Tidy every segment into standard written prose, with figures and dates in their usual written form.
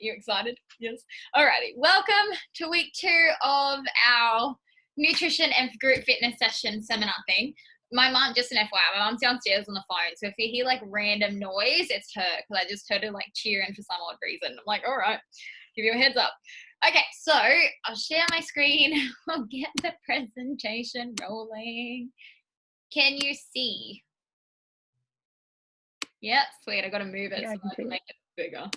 You excited? Yes. Alrighty. Welcome to week 2 of our nutrition and group fitness session seminar thing. My mom, just an FYI, my mom's downstairs on the phone, so if you hear like random noise, it's her, because I just heard her like cheering for some odd reason. I'm like, all right, give you a heads up. Okay, so I'll share my screen. I'll get the presentation rolling. Can you see? Yeah, sweet. I got to move it so I can make it bigger.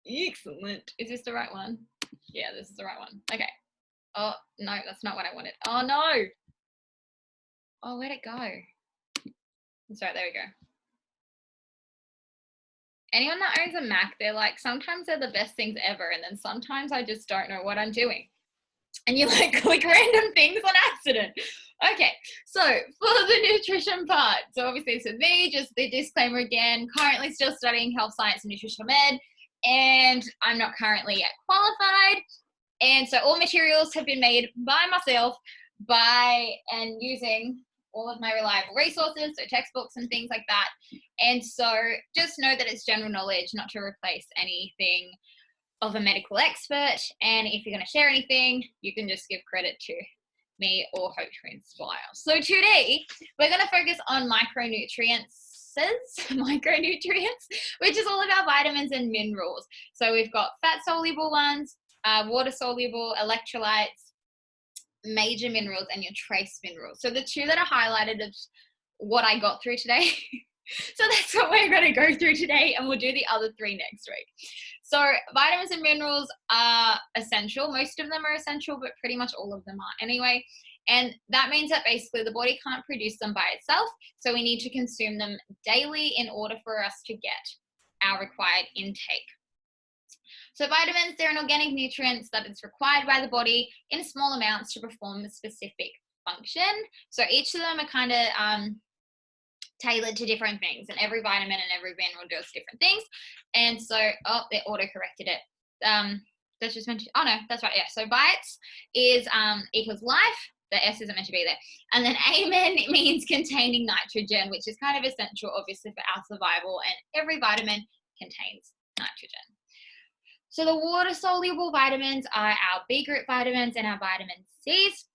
Excellent. Is this the right one? Yeah, this is the right one. Okay. Oh, no, that's not what I wanted. Oh, no. Oh, where'd it go? Sorry, there we go. Anyone that owns a Mac, they're like, sometimes they're the best things ever, and then sometimes I just don't know what I'm doing. And you like click random things on accident. Okay, so for the nutrition part, so obviously it's with me, just the disclaimer again, currently still studying health science and nutritional med, and I'm not currently yet qualified. And so all materials have been made by myself and using all of my reliable resources, so textbooks and things like that. And so just know that it's general knowledge, not to replace anything of a medical expert. And if you're going to share anything, you can just give credit to me or hope to inspire. So today we're going to focus on micronutrients, which is all about vitamins and minerals. So we've got fat soluble ones, water soluble, electrolytes, major minerals, and your trace minerals. So the two that are highlighted is what I got through today. So that's what we're going to go through today, and we'll do the other 3 next week. So vitamins and minerals are essential. Most of them are essential, but pretty much all of them are anyway. And that means that basically the body can't produce them by itself. So we need to consume them daily in order for us to get our required intake. So vitamins, they're an organic nutrients that is required by the body in small amounts to perform a specific function. So each of them are kind of tailored to different things, and every vitamin and every mineral does different things. And so, oh, they auto-corrected it. That's just meant to, oh no, that's right, yeah. So vites is equals life. The S isn't meant to be there. And then amen means containing nitrogen, which is kind of essential, obviously, for our survival, and every vitamin contains nitrogen. So the water-soluble vitamins are our B group vitamins and our vitamin C's.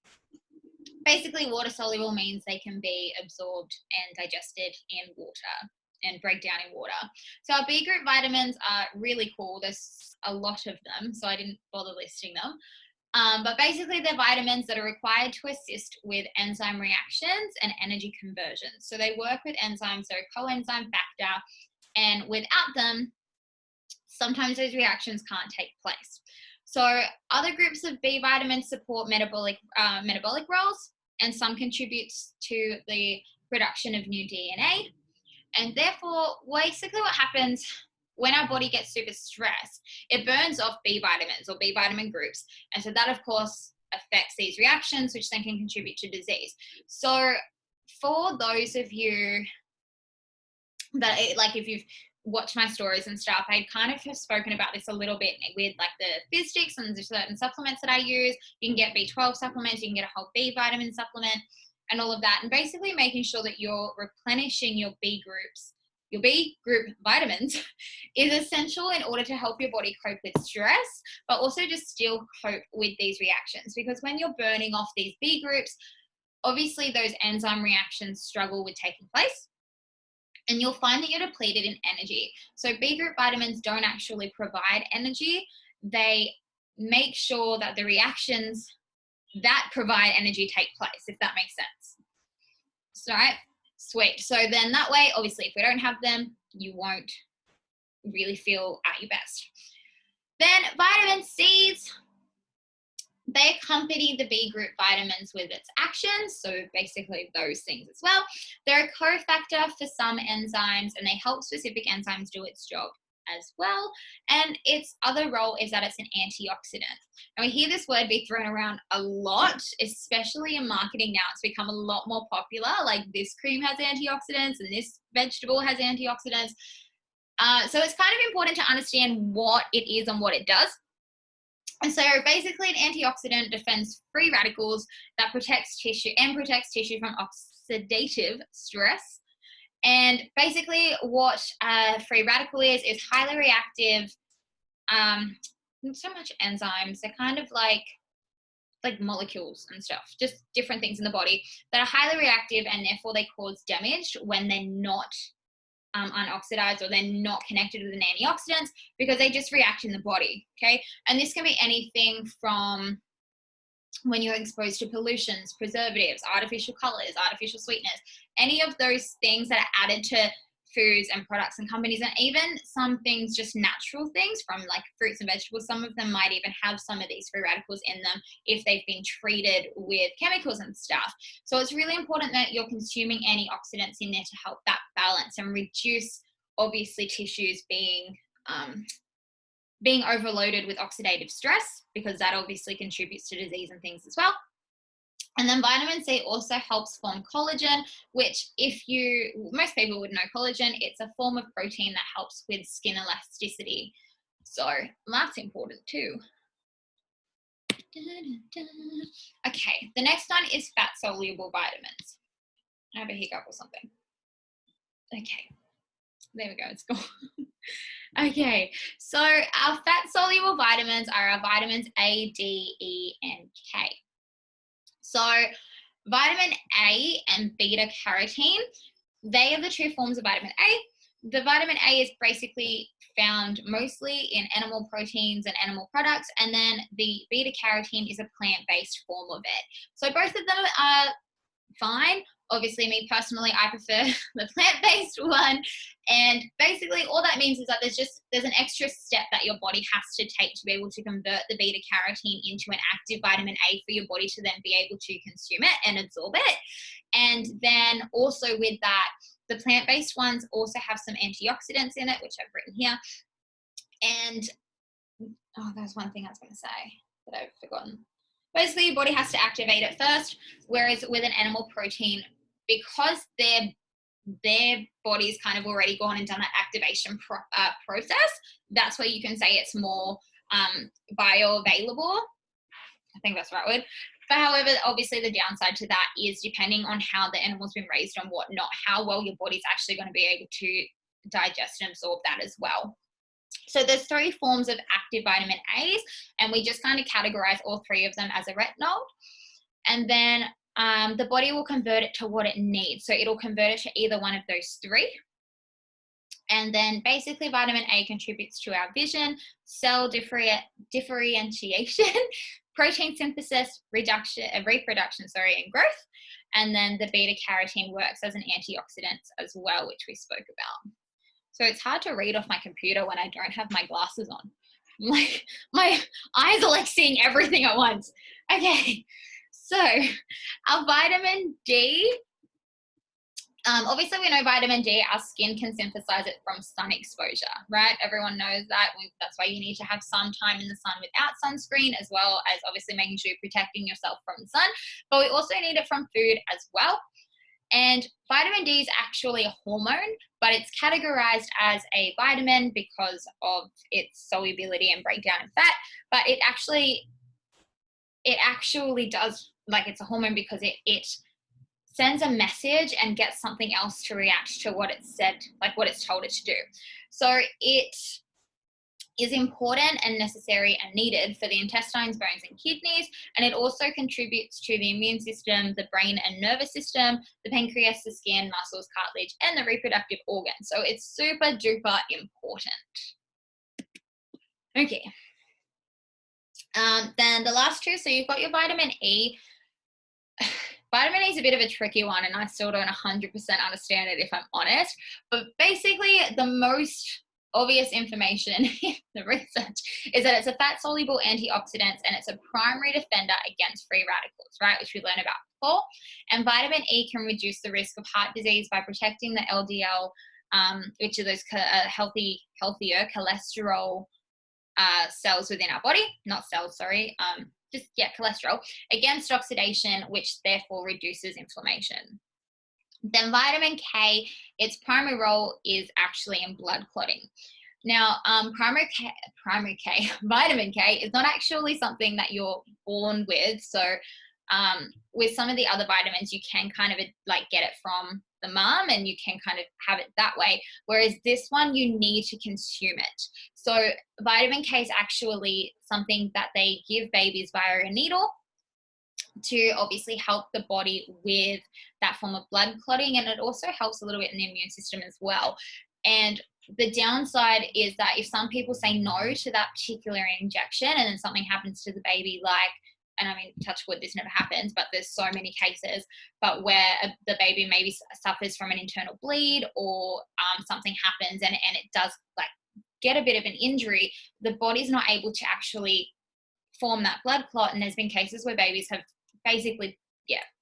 Basically, water-soluble means they can be absorbed and digested in water and break down in water. So our B group vitamins are really cool. There's a lot of them, so I didn't bother listing them. But basically, they're vitamins that are required to assist with enzyme reactions and energy conversions. So they work with enzymes, so coenzyme factor, and without them, sometimes those reactions can't take place. So other groups of B vitamins support metabolic roles, and some contributes to the production of new DNA. And therefore, basically what happens when our body gets super stressed, it burns off B vitamins or B vitamin groups. And so that, of course, affects these reactions, which then can contribute to disease. So for those of you that, like, if you've watched my stories and stuff, I kind of have spoken about this a little bit with like the fizz sticks and certain supplements that I use. You can get B12 supplements, you can get a whole B vitamin supplement and all of that. And basically making sure that you're replenishing your B group vitamins is essential in order to help your body cope with stress, but also just still cope with these reactions. Because when you're burning off these B groups, obviously those enzyme reactions struggle with taking place, and you'll find that you're depleted in energy. So B group vitamins don't actually provide energy. They make sure that the reactions that provide energy take place, if that makes sense. So, right, sweet. So then that way, obviously, if we don't have them, you won't really feel at your best. Then vitamin C's, they accompany the B group vitamins with its actions, so basically those things as well. They're a cofactor for some enzymes, and they help specific enzymes do its job as well. And its other role is that it's an antioxidant. Now we hear this word be thrown around a lot, especially in marketing now. It's become a lot more popular, like this cream has antioxidants and this vegetable has antioxidants. So it's kind of important to understand what it is and what it does. And so basically an antioxidant defends free radicals that protects tissue from oxidative stress. And basically what a free radical is highly reactive not so much enzymes, they're kind of like molecules and stuff, just different things in the body that are highly reactive, and therefore they cause damage when they're not unoxidized, or they're not connected with an antioxidants, because they just react in the body. Okay, and this can be anything from when you're exposed to pollutions, preservatives, artificial colors, artificial sweeteners, any of those things that are added to foods and products and companies, and even some things, just natural things from like fruits and vegetables. Some of them might even have some of these free radicals in them if they've been treated with chemicals and stuff. So it's really important that you're consuming antioxidants in there to help that balance and reduce, obviously, tissues being overloaded with oxidative stress, because that obviously contributes to disease and things as well. And then vitamin C also helps form collagen, which most people would know collagen. It's a form of protein that helps with skin elasticity. So that's important too. Okay, the next one is fat soluble vitamins. I have a hiccup or something. Okay, there we go, it's gone. Okay, so our fat soluble vitamins are our vitamins A, D, E, and K. So vitamin A and beta carotene, they are the two forms of vitamin A. The vitamin A is basically found mostly in animal proteins and animal products, and then the beta carotene is a plant-based form of it. So both of them are fine. Obviously, me personally, I prefer the plant-based one. And basically all that means is that there's an extra step that your body has to take to be able to convert the beta carotene into an active vitamin A for your body to then be able to consume it and absorb it. And then also with that, the plant-based ones also have some antioxidants in it, which I've written here. And there's one thing I was going to say that I've forgotten. Basically, your body has to activate it first, whereas with an animal protein, because their body's kind of already gone and done that activation process, that's where you can say it's more bioavailable. I think that's the right word. But however, obviously the downside to that is, depending on how the animal's been raised and whatnot, how well your body's actually going to be able to digest and absorb that as well. So there's 3 forms of active vitamin A's, and we just kind of categorize all 3 of them as a retinol. And then the body will convert it to what it needs. So it'll convert it to either one of those 3. And then basically vitamin A contributes to our vision, cell differentiation, protein synthesis, reproduction, and growth. And then the beta carotene works as an antioxidant as well, which we spoke about. So it's hard to read off my computer when I don't have my glasses on. Like, my eyes are like seeing everything at once. Okay, so our vitamin D, obviously we know vitamin D, our skin can synthesize it from sun exposure, right? Everyone knows that. That's why you need to have some time in the sun without sunscreen, as well as obviously making sure you're protecting yourself from the sun. But we also need it from food as well. And vitamin D is actually a hormone, but it's categorized as a vitamin because of its solubility and breakdown in fat. But it actually does, like, it's a hormone because it sends a message and gets something else to react to what it said, like what it's told it to do. So it is important and necessary and needed for the intestines, bones, and kidneys. And it also contributes to the immune system, the brain and nervous system, the pancreas, the skin, muscles, cartilage, and the reproductive organs. So it's super duper important. Okay. Then the last 2, so you've got your vitamin E. Vitamin E is a bit of a tricky one, and I still don't 100% understand it, if I'm honest. But basically, the most obvious information in the research is that it's a fat-soluble antioxidant, and it's a primary defender against free radicals, right, which we learned about before. And vitamin E can reduce the risk of heart disease by protecting the LDL, which are those healthier cholesterol cells within our body, cholesterol, against oxidation, which therefore reduces inflammation. Then vitamin K, its primary role is actually in blood clotting. Now, vitamin K is not actually something that you're born with. So with some of the other vitamins, you can kind of like get it from the mum, and you can kind of have it that way. Whereas this one, you need to consume it. So vitamin K is actually something that they give babies via a needle to obviously help the body with that form of blood clotting, and it also helps a little bit in the immune system as well. And the downside is that if some people say no to that particular injection and then something happens to the baby, like, and I mean, touch wood, this never happens, but there's so many cases, but where the baby maybe suffers from an internal bleed, or something happens and it does like get a bit of an injury, the body's not able to actually form that blood clot. And there's been cases where babies have basically,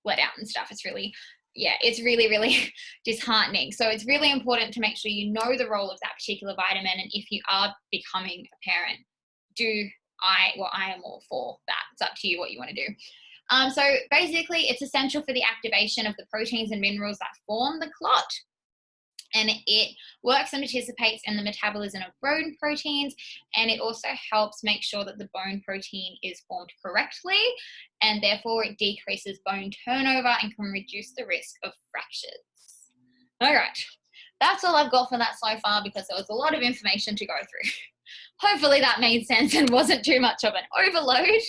bled out and stuff. It's really, it's really, really disheartening. So it's really important to make sure you know the role of that particular vitamin. And if you are becoming a parent, I am all for that. It's up to you what you want to do. So basically, it's essential for the activation of the proteins and minerals that form the clot. And it works and participates in the metabolism of bone proteins, and it also helps make sure that the bone protein is formed correctly, and therefore it decreases bone turnover and can reduce the risk of fractures. All right, that's all I've got for that so far, because there was a lot of information to go through. Hopefully that made sense and wasn't too much of an overload.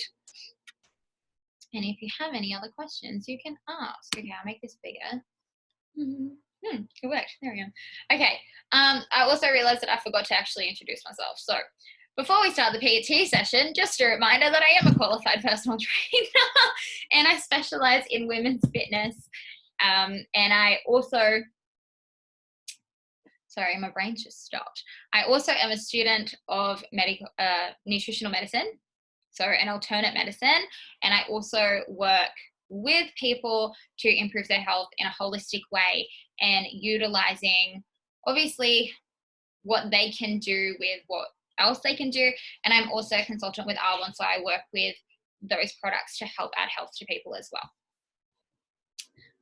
And if you have any other questions, you can ask. Okay, I'll make this bigger. It worked. There we go. Okay. I also realized that I forgot to actually introduce myself. So before we start the PET session, just a reminder that I am a qualified personal trainer and I specialize in women's fitness. And I also, sorry, my brain just stopped. I also am a student of nutritional medicine, so an alternate medicine. And I also work with people to improve their health in a holistic way, and utilizing obviously what they can do with what else they can do. And I'm also a consultant with Arbonne, so I work with those products to help add health to people as well.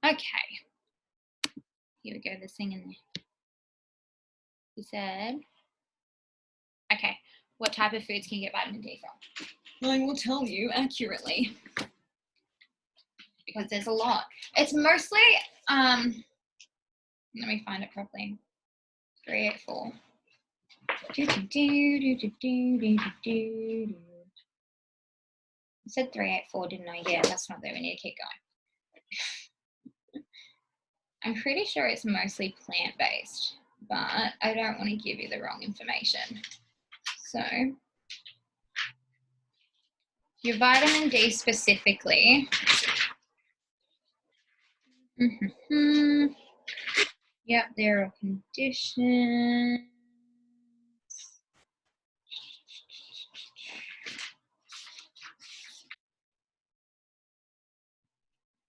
Okay, here we go, this thing in there. You said, okay, what type of foods can you get vitamin D from? I will tell you accurately, because there's a lot. It's mostly, let me find it properly. 384. I said 384, didn't I? Yeah, that's not there. We need to keep going. I'm pretty sure it's mostly plant-based, but I don't want to give you the wrong information. So your vitamin D specifically. Yep, there are conditions.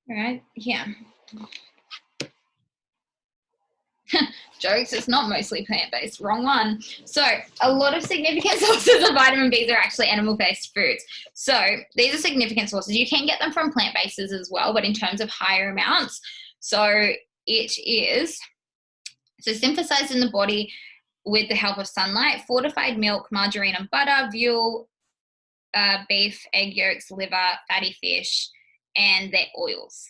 All right, yeah. Jokes, it's not mostly plant-based, wrong one. So a lot of significant sources of vitamin B are actually animal-based foods. So these are significant sources. You can get them from plant-based as well, but in terms of higher amounts. So it is, so synthesized in the body with the help of sunlight, fortified milk, margarine and butter, veal, beef, egg yolks, liver, fatty fish, and their oils.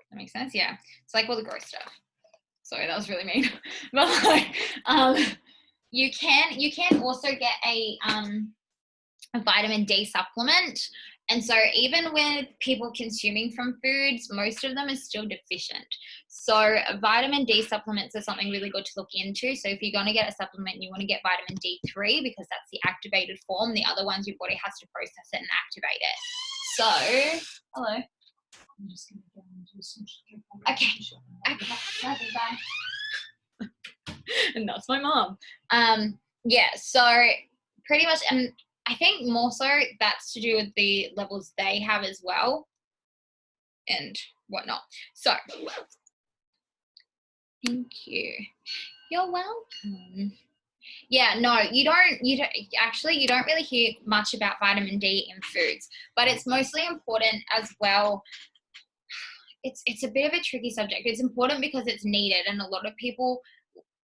That makes sense? Yeah. It's like all the gross stuff. Sorry, that was really mean. But like, you can also get a vitamin D supplement. And so even with people consuming from foods, most of them are still deficient. So vitamin D supplements are something really good to look into. So if you're going to get a supplement, you want to get vitamin D3 because that's the activated form. The other ones, your body has to process it and activate it. So, hello. I'm just going to go and do some. Okay. Bye. And that's my mom. Yeah, so pretty much, and I think more so that's to do with the levels they have as well and whatnot. So, thank you. You're welcome. Yeah, no, you don't really hear much about vitamin D in foods, but it's mostly important as well. It's a bit of a tricky subject. It's important because it's needed, and a lot of people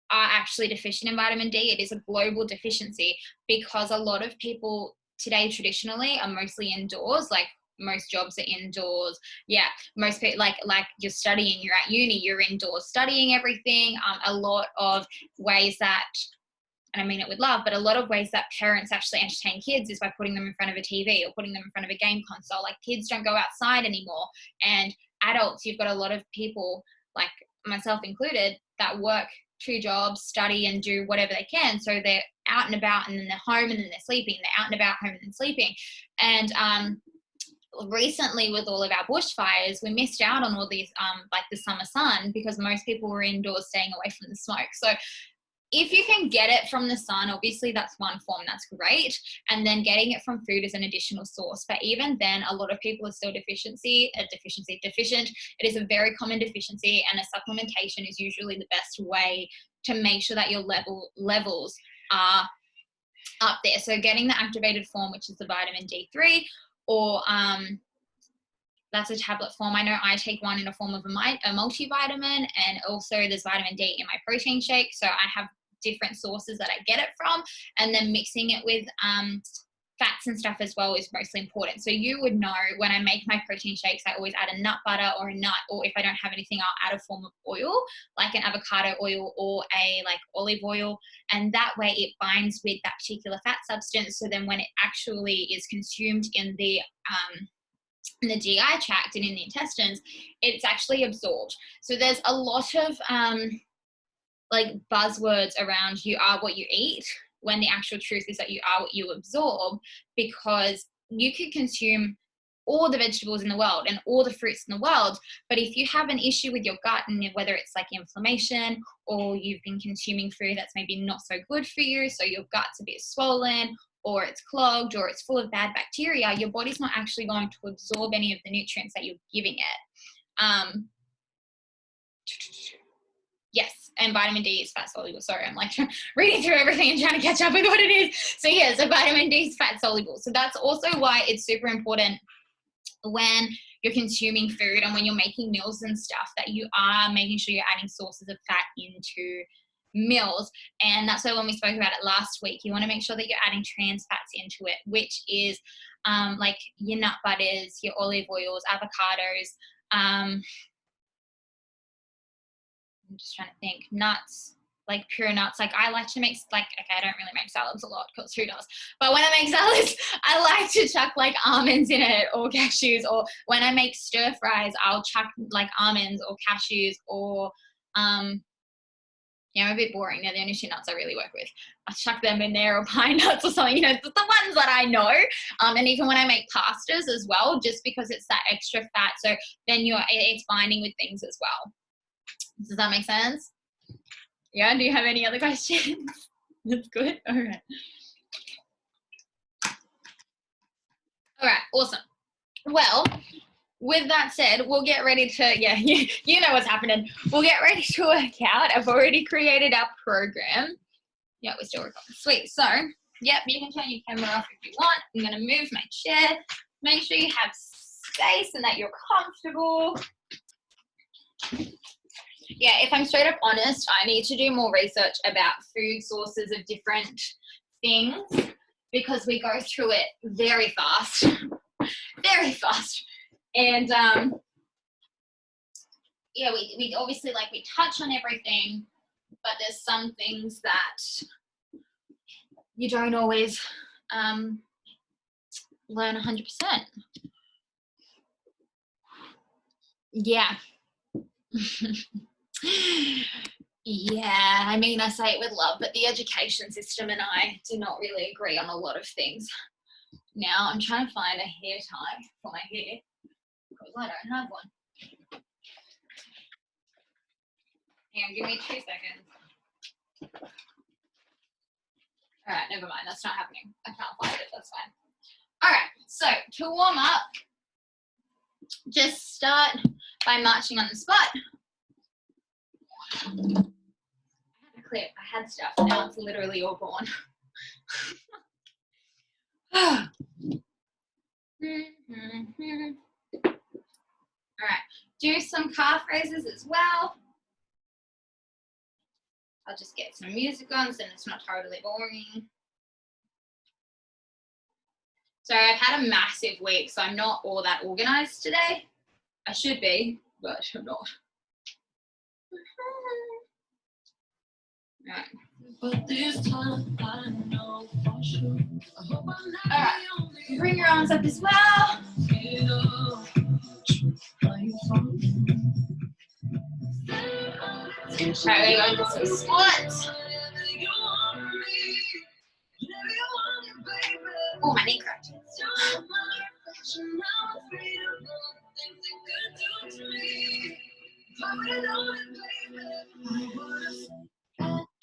are actually deficient in vitamin D. It is a global deficiency because a lot of people today traditionally are mostly indoors, like most jobs are indoors. Yeah, most people, like you're studying, you're at uni, you're indoors studying everything. A lot of ways that, and I mean it with love, but a lot of ways that parents actually entertain kids is by putting them in front of a TV or putting them in front of a game console. Like, kids don't go outside anymore. And adults, you've got a lot of people, like myself included, that work 2 jobs, study, and do whatever they can. So they're out and about, and then they're home, and then they're sleeping. They're out and about, home, and then sleeping. And recently, with all of our bushfires, we missed out on all these, like the summer sun, because most people were indoors staying away from the smoke. So if you can get it from the sun, obviously that's one form, that's great. And then getting it from food is an additional source. But even then, a lot of people are still deficient. It is a very common deficiency, and a supplementation is usually the best way to make sure that your levels are up there. So getting the activated form, which is the vitamin D3, or that's a tablet form. I know I take one in a form of a multivitamin, and also there's vitamin D in my protein shake. So I have different sources that I get it from, and then mixing it with fats and stuff as well is mostly important. So you would know, when I make my protein shakes, I always add a nut butter or a nut, or if I don't have anything, I'll add a form of oil, like an avocado oil or a like olive oil, and that way it binds with that particular fat substance. So then when it actually is consumed in the GI tract and in the intestines, it's actually absorbed. So there's a lot of like buzzwords around you are what you eat, when the actual truth is that you are what you absorb, because you could consume all the vegetables in the world and all the fruits in the world, but if you have an issue with your gut, and whether it's like inflammation, or you've been consuming food that's maybe not so good for you, so your gut's a bit swollen, or it's clogged, or it's full of bad bacteria, your body's not actually going to absorb any of the nutrients that you're giving it. Yes, and vitamin D is fat soluble. Sorry, I'm like reading through everything and trying to catch up with what it is. So yeah, so vitamin D is fat soluble. So that's also why it's super important when you're consuming food and when you're making meals and stuff, that you are making sure you're adding sources of fat into meals. And that's why when we spoke about it last week, you want to make sure that you're adding trans fats into it, which is like your nut butters, your olive oils, avocados, I'm just trying to think, nuts, like pure nuts. Like I like to make, like, okay, I don't really make salads a lot, because who does? But when I make salads, I like to chuck like almonds in it, or cashews, or when I make stir fries, I'll chuck like almonds or cashews, or yeah, I'm a bit boring. They're the only 2 nuts I really work with. I chuck them in there, or pine nuts or something, you know, the ones that I know. And even when I make pastas as well, just because it's that extra fat, so then it's binding with things as well. Does that make sense? Yeah, do you have any other questions? That's good. All right. All right, awesome. Well, with that said, we'll get ready to, yeah, you know what's happening. We'll get ready to work out. I've already created our program. Yeah, we're still recording. Sweet. So, yep, you can turn your camera off if you want. I'm going to move my chair. Make sure you have space and that you're comfortable. Yeah, if I'm straight up honest, I need to do more research about food sources of different things, because we go through it very fast, very fast. And yeah, we obviously, like, we touch on everything, but there's some things that you don't always learn 100%. Yeah. Yeah, I mean, I say it with love, but the education system and I do not really agree on a lot of things. Now, I'm trying to find a hair tie for my hair, because I don't have one. Hang on, give me 2 seconds. All right, never mind, that's not happening. I can't find it, that's fine. All right, so to warm up, just start by marching on the spot. I had a clip, I had stuff, now it's literally all gone. All right, do some calf raises as well. I'll just get some music on so it's not totally boring. So I've had a massive week, so I'm not all that organized today. I should be, but I'm not. Right. But this time I know for sure. Alright, bring your arms up as well. Alright, we're going to some squats. Oh, my knee cracked.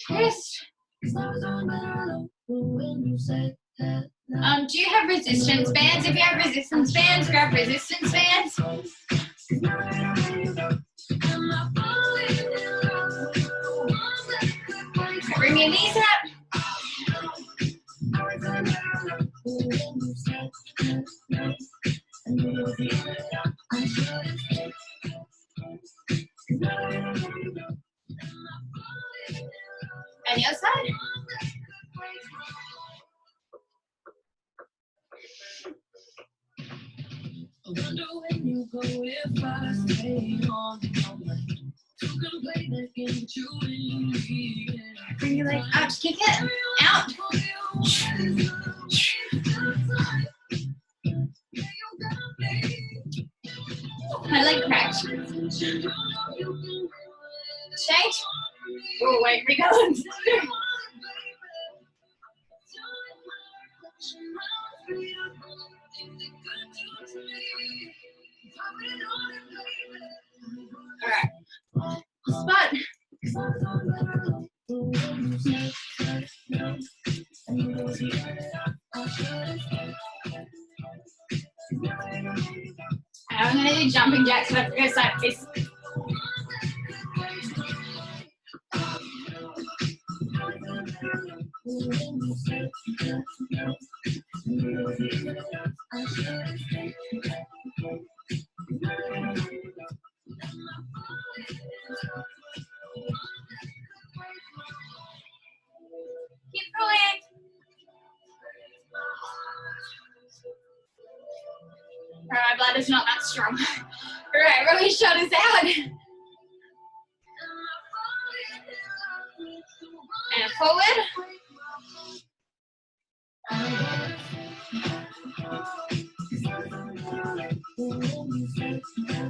Twist. Do you have resistance bands? If you have resistance bands, grab resistance bands. Bring your knees up. And the other side. I wonder when you go if I stay on your mind. You can play that game that you need. Bring your leg out, kick it out. My leg cracked. Shake. Oh, wait, rebalance. Alright. Spot. I'm going to do jumping jacks, but I have to go side face. Keep going. My bladder's not that strong. Alright, roll your shoulders out. And forward.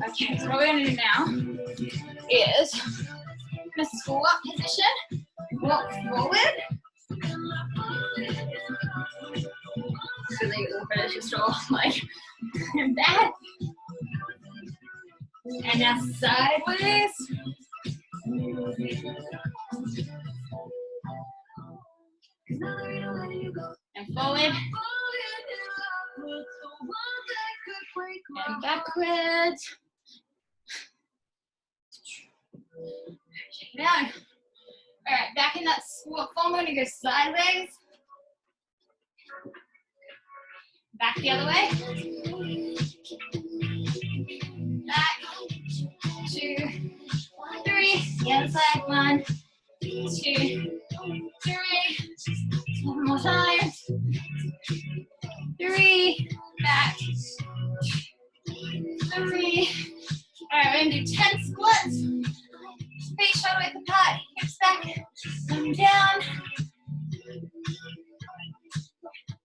Okay, so what we're going to do now is I'm going to squat position, walk forward. So they all finish just all like that. And now sideways. And forward. And backwards. Check it out. Alright, back in that squat form, we're going to go sideways. Back the other way. Back. 2, 3. The other side. 1, 2, 3. One more time. 3. Back. 3. Alright, we're going to do 10 squats. Feet shoulder width apart. Hips back. Come down.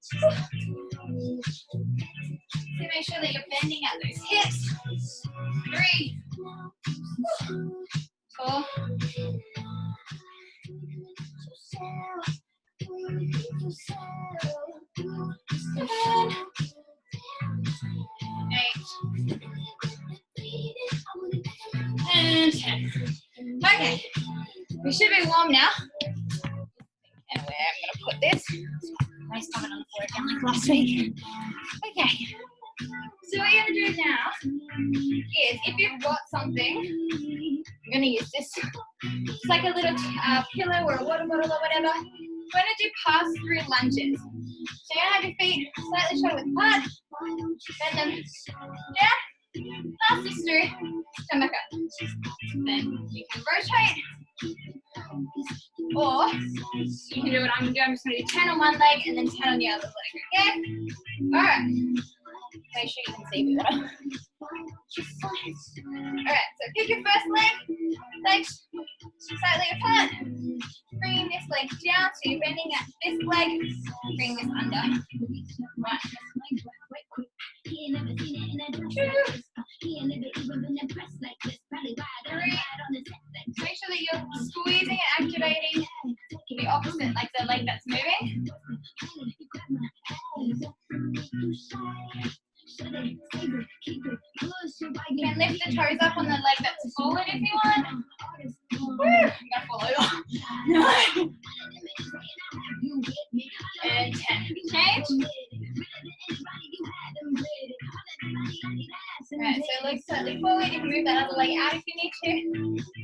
So make sure that you're bending at those hips. 3, 4, 7, 8, and 10. Okay, we should be warm now. And where I'm going to put this. I stomach on the floor again like last week. Okay, so what you're going to do now is if you've got something, I'm going to use this. It's like a little pillow or a water bottle or whatever. We're going to do pass-through lunges. So you're going to have your feet slightly shoulder width apart, bend them down, pass this through, come back up. Then you can rotate Or you can do what I'm going to do. I'm just going to do 10 on one leg and then 10 on the other leg, okay? Alright. Make sure you can see me better. Alright, so pick your first leg, legs slightly apart. Bring this leg down, so you're bending at this leg, bring this under. Right. 2, 3. Make sure that you're squeezing and activating the opposite, like the leg that's moving. You can lift the toes up on the leg that's forward if you want. Woo! You gotta fall over. 9. And 10. Change. Alright, so legs slightly forward. You can move that other leg out if you need to.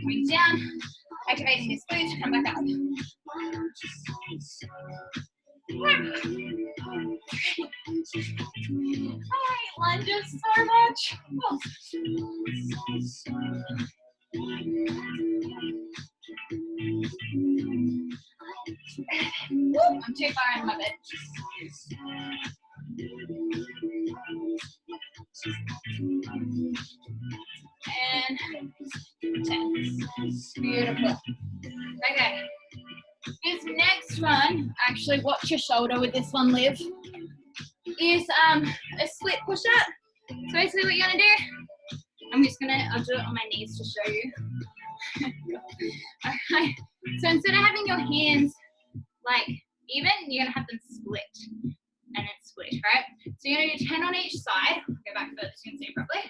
Coming down. Activating this glute. Come back up. I hate lunges so much. Oh. I'm too far in my bed. And 10. Beautiful. Okay. This next one, actually watch your shoulder with this one, Liv, is a split push-up. So basically what you're going to do, I'll do it on my knees to show you. Okay. So instead of having your hands like even, you're going to have them split. And then split, right? So you're going to do 10 on each side. Go back further so you can see properly.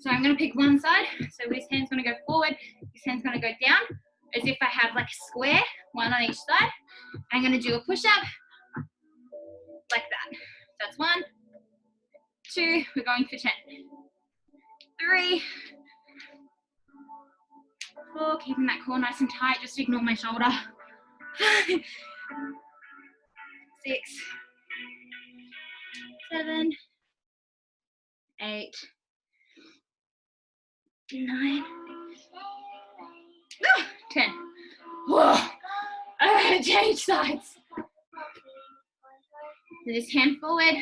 So I'm going to pick one side. So this hand's going to go forward. This hand's going to go down. As if I have like a square, one on each side. I'm going to do a push-up like that. That's 1, 2, we're going for 10. 3, 4, keeping that core nice and tight, just ignore my shoulder. 5, 6, 7, 8, 9, 10. Whoa! Change sides. So this hand forward,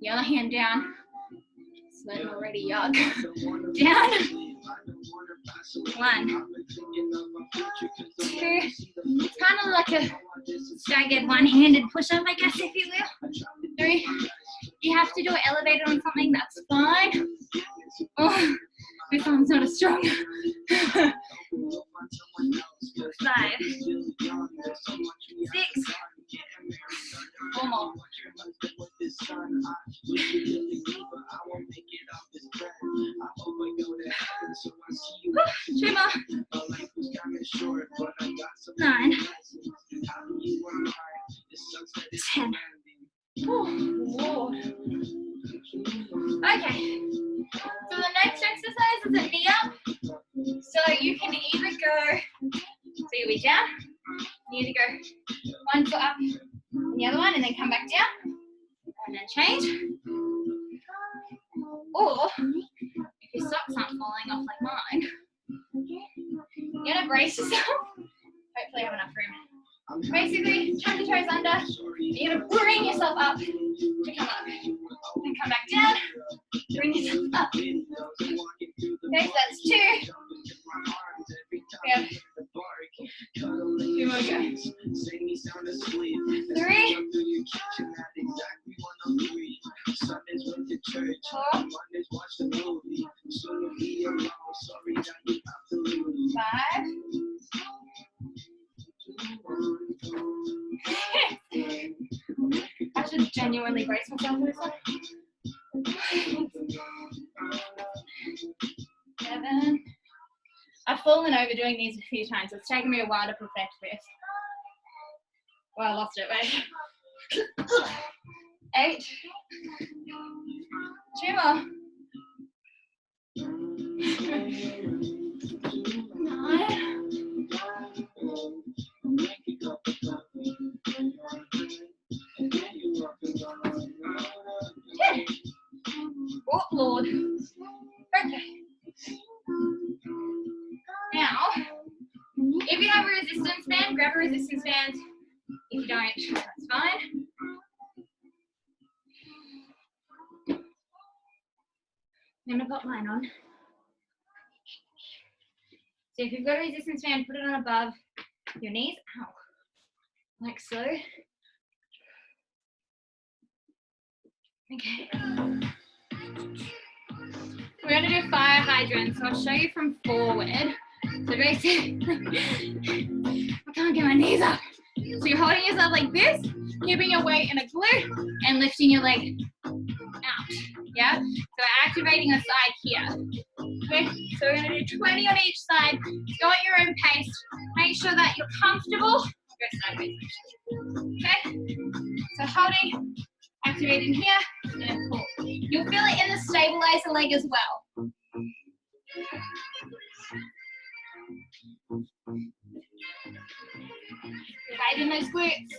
the other hand down. Sweating already, yuck. Down. 1, 2. It's kind of like a staggered one-handed push-up, I guess, if you will. 3. You have to do it elevated on something, that's fine. Oh, this one's not as strong. 5, 6. 4 more. 2 more. 9. 10. Oh, Lord. Okay. So the next exercise is a knee up. So you can either go, so you'll be down, you either go one foot up and the other one and then come back down and then change. Or if your socks aren't falling off like mine, you're gonna brace yourself. Hopefully I have enough room. Basically, tuck your toes under, you're gonna bring yourself up to come up. Then come back down, bring yourself up. Okay, so that's 2. We have 2 more go. 3. 4. 5. I should genuinely brace myself for this one. 7. I've fallen over doing these a few times. It's taken me a while to perfect this. Well, I lost it, but 8. 2 more. 9. 10. Oh, Lord. Okay. Now, if you have I'm gonna put mine on. So if you've got a resistance band, put it on above your knees. Ow. Like so. Okay. We're going to do fire hydrants. So I'll show you from forward. So basically, I can't get my knees up. So you're holding yourself like this, keeping your weight in a glute, and lifting your leg out. Yeah? So we're activating the side here. Okay? So we're going to do 20 on each side. Go at your own pace. Make sure that you're comfortable. Go sideways. Okay? So holding, activating here, and pull. You'll feel it in the stabilizer leg as well. Dividing those glutes.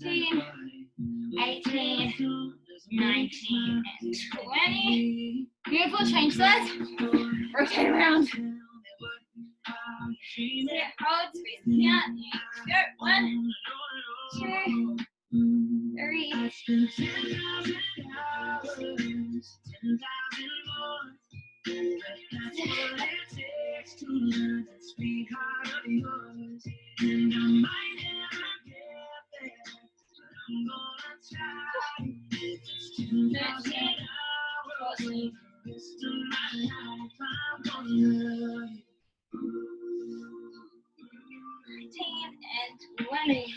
Team. 18, 19, and 20. Beautiful, change sides. Rotate around. Yeah, hold, squeeze out. Go. 1, 2, 3. And 20.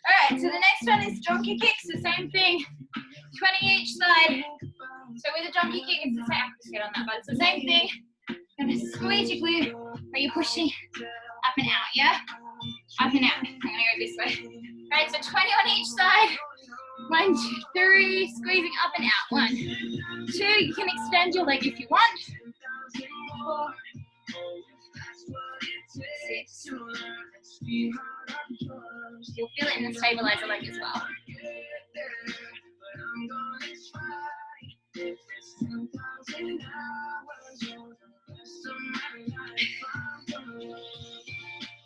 Alright, so the next one is donkey kicks, the same thing. 20 each side. So with a donkey kick, it's the same. I'm just get on that, but it's the same thing. You're gonna squeeze your glute, but you're pushing up and out, yeah? Up and out. I'm gonna go this way. Alright, so 20 on each side. 1, 2, 3, squeezing up and out. 1, 2, you can extend your leg if you want. 4, 6. You'll feel it in the stabilizer leg as well.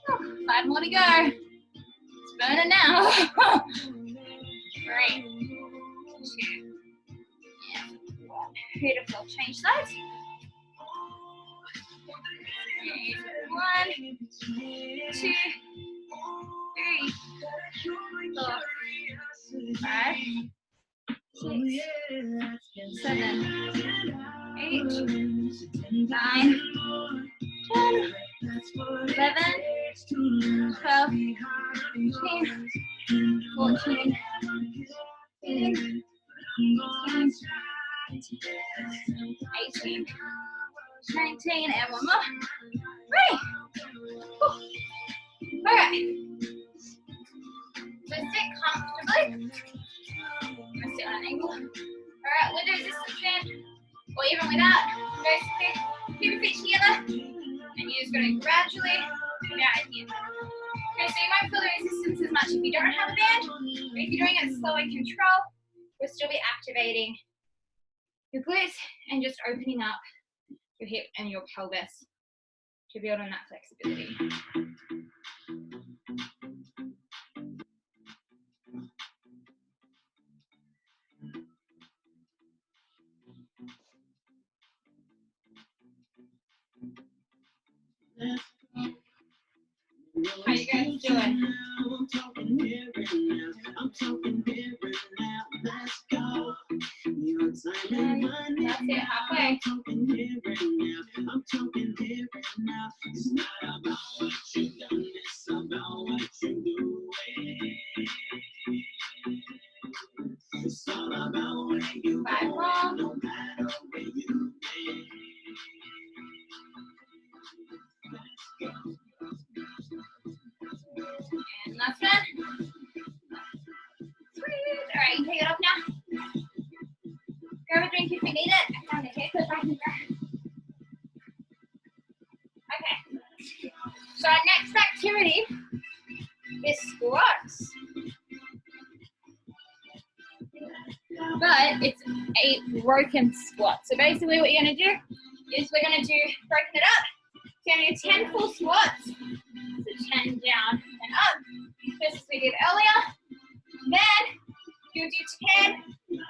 Oh, 5 more to go. It's burning now. 3, 2, and 1. Beautiful. Change sides. 1, 2, 3, 4, 5, 6, 7, 8, 9, 10, 11, 12, 13, 14, 15, 16, 18, 19, and one more. Ready? Alright. So sit comfortably. I'm gonna sit on an angle. Alright, we'll do resistance band, or even without. Keep your feet together, and you're just gonna gradually come out here. Okay, so you won't feel the resistance as much if you don't have a band, but if you're doing it slow and control, we'll still be activating your glutes and just opening up your hip and your pelvis to build on that flexibility. How you guys doing? That's it, halfway. Five more. And last one. Sweet. All right, you can take it off now. Grab a drink if you need it. I found a haircut back in there. Okay. So our next activity is squats. but it's a broken squat. So basically what you're going to do is we're going to do broken it up. So you're going to do 10 full squats. So 10 down and up, just as we did earlier. Then you'll do 10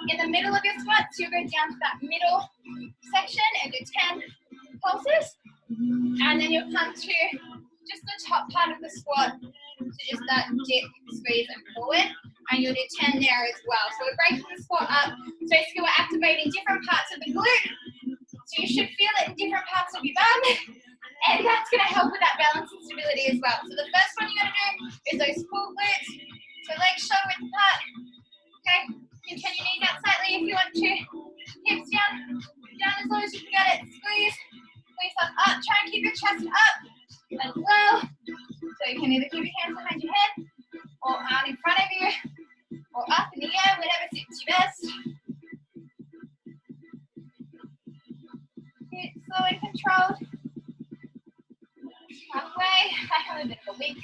in the middle of your squats. You'll go down to that middle section and do 10 pulses. And then you'll come to just the top part of the squat, so just that dip, squeeze, and forward. And you'll do 10 there as well. So we're breaking the squat up. So basically we're activating different parts of the glute. So you should feel it in different parts of your bum. And that's going to help with that balance and stability as well. So the first one you're going to do is those full glutes. So legs shoulder width apart. Okay. You can turn your knees out slightly if you want to. Hips down as low as you can get it. Squeeze. Squeeze up. Try and keep your chest up as well. So you can either keep your hands behind your head or out in front of you or up in the air, whatever suits you best. Good, slow and controlled. Halfway. I have a bit of a week.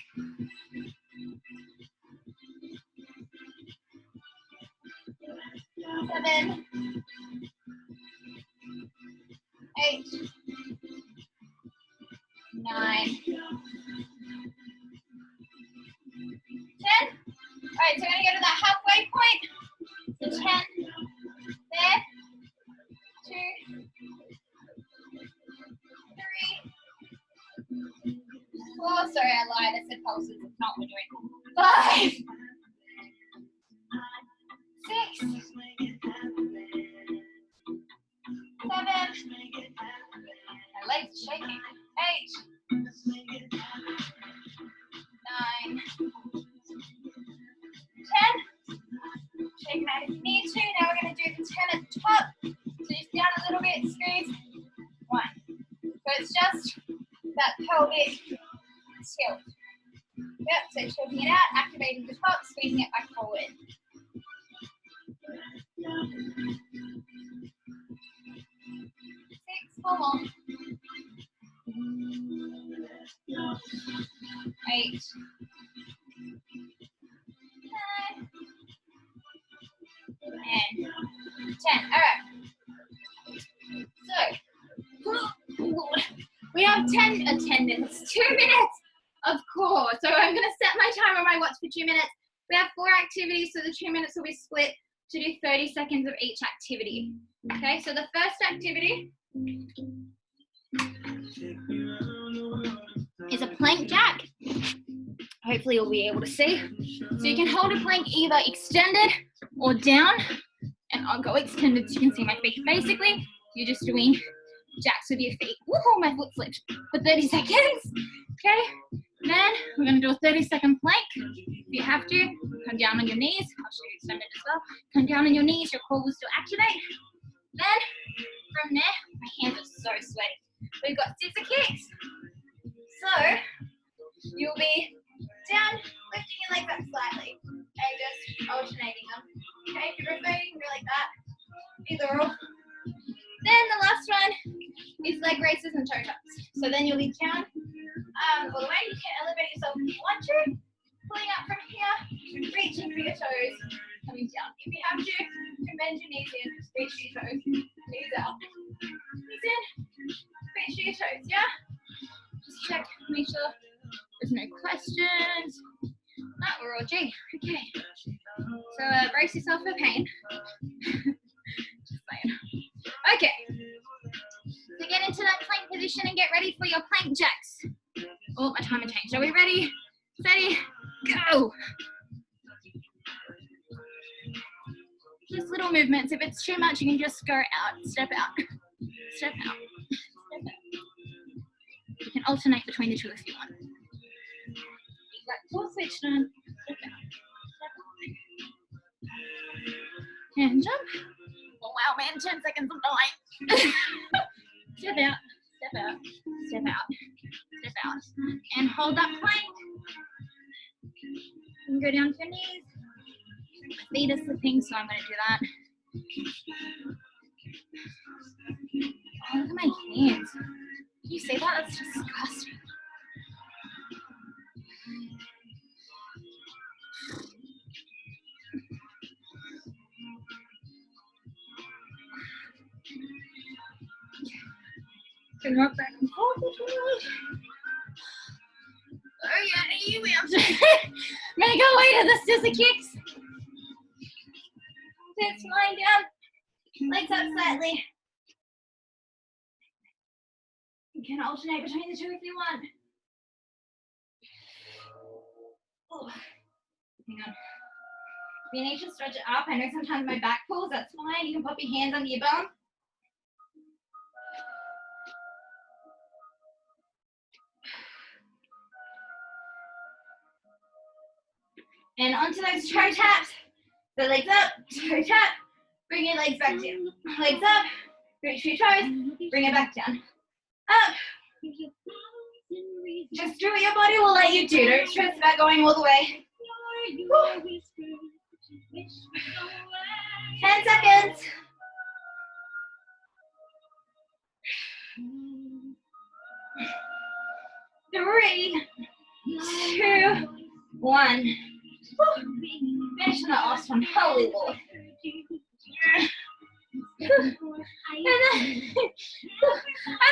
7, 8, 9, 10. Alright, so we're going to go to that halfway point. So 10 there. 2, 3, 4. Sorry, I lied. I said pulses. It's not what we're doing. 5, 6, 7. My legs are shaking. 8, 9, 10. Shake it out if you need to. Now we're going to do the 10 at the top. So just down a little bit, squeeze. 1. So it's just that pelvic tilt. Yep, so choking it out, activating the top, squeezing it back forward. 6, hold on. 8, 9, and 10. All right. So we have 10 minutes, 2 minutes, of course. So I'm going to set my timer on my watch for 2 minutes. We have 4 activities, so the 2 minutes will be split to do 30 seconds of each activity. Okay, so the first activity is a plank jack. Hopefully you'll be able to see. So you can hold a plank either extended or down, and I'll go extended so you can see my feet. Basically, you're just doing jacks with your feet. Woohoo, my foot slipped. For 30 seconds. Okay, then we're going to do a 30-second plank. If you have to, come down on your knees. I'll show you extended as well. Come down on your knees, your core will still activate. Then, from there, my hands are so sweaty. We've got scissor kicks. So, you'll be down, lifting your legs up slightly, and just alternating them. Okay, if you prefer, you can go like that. Either or. Then the last one is leg raises and toe taps. So then you'll be down all the way. You can elevate yourself if you want to. Pulling up from here, reaching for your toes, coming down. If you have to, you can bend your knees in, reach for your toes, knees out. Knees in, reach for your toes, yeah? Just check, make sure there's no questions. No, we're all G. Okay. So brace yourself for pain. Just saying. Okay. So get into that plank position and get ready for your plank jacks. Oh, my timer changed. Are we ready? Steady, go. Just little movements. If it's too much, you can just go out, step out, step out, step out. You can alternate between the two if you want. Right, full switch on. Step out, step out. And jump. Oh, wow, man, 10 seconds of delay. Step out, step out, step out, step out. And hold that plank. You can go down to your knees. My feet are slipping, so I'm going to do that. Oh, look at my hands. Can you see that? That's disgusting. and rock back and forth. Oh yeah, you will. Make our way to the scissor kicks. Hips lying down, legs up slightly. You can alternate between the two if you want. Oh, hang on. If you need to stretch it up, I know sometimes my back pulls, that's fine. You can pop your hands under your bum. And onto those toe taps. So legs up, toe tap, bring your legs back down. Legs up, reach for your toes, bring it back down. Up. Just do what your body will let you do. Don't stress about going all the way. Woo. 10 seconds. 3, 2, 1. Finish on the last one. Holy Lord. And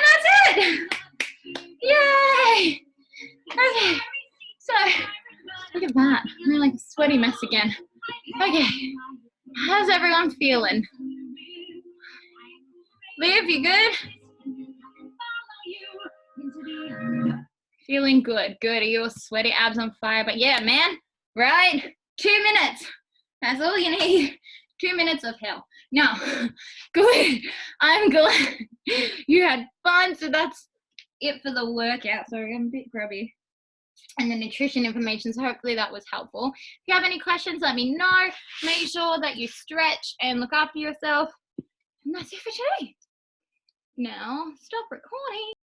that's it. Yay. Okay. So, look at that. I'm like a sweaty mess again. Okay. How's everyone feeling? Liv, you good? Feeling good. Good. Are your sweaty abs on fire? But yeah, man. Right? 2 minutes. That's all you need. 2 minutes of hell. Now, good. I'm glad you had fun. So that's it for the workout. Sorry, I'm a bit grubby. And the nutrition information. So hopefully that was helpful. If you have any questions, let me know. Make sure that you stretch and look after yourself. And that's it for today. Now, stop recording.